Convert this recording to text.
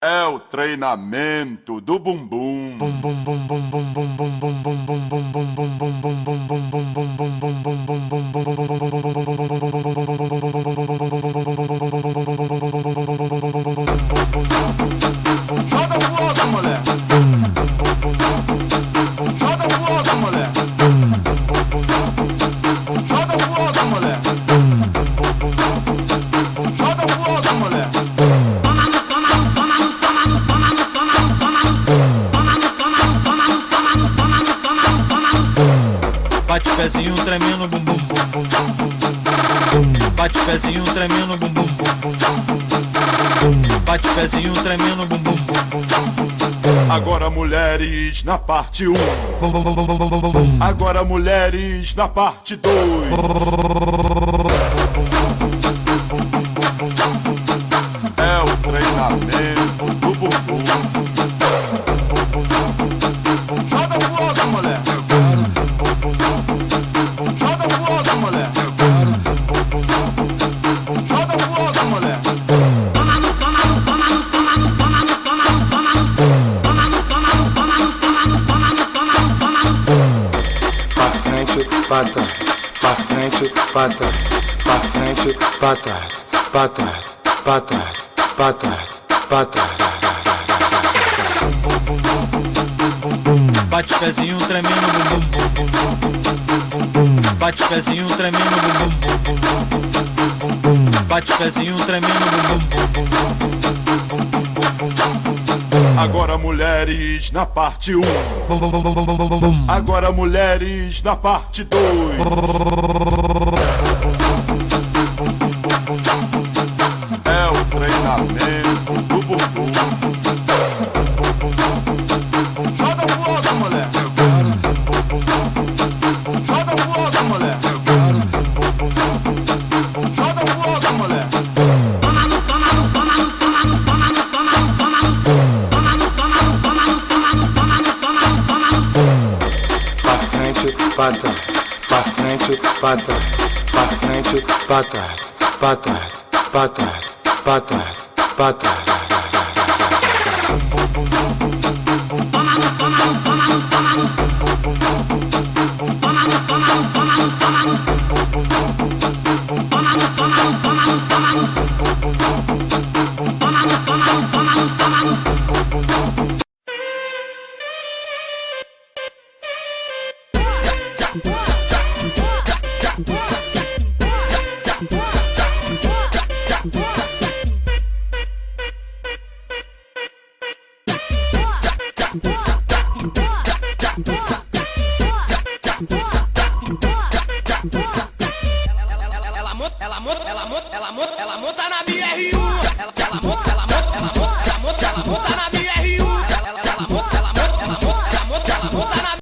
É o treinamento do bumbum. Joga fogo, mulher. Joga fogo, mulher. Joga fogo, mulher. Joga fogo, mulher. Bate pezinho tremendo bum bum bum bum bum. Bate pezinho tremendo bum bum bum bum bum. Bate pezinho tremendo bum bum bum bum bum. Agora mulheres na parte 1. Agora mulheres na parte 2. É o treinamento do bumbum. Joga fogo, mulher. Joga fogo, mulher. Joga fogo, mulher. Pra frente, pra trás, pra frente, pra trás, pra frente, pra trás, pra trás, pra trás, pra trás, pra trás. Bate pezinho tremendo bum bum bum bum bum. Bate pezinho tremendo bum bum bum bum bum. Bate pezinho tremendo bum bum bum bum. Agora mulheres na parte 1. Agora mulheres na parte 2. É o treinamento do bumbum. Joga fogo, mulher. Joga fogo, mulher. Joga fogo, mulher. Pra frente, pra trás, pra frente, pra trás, pra frente, pra trás, pra trás, pra trás, pra trás, pra trás.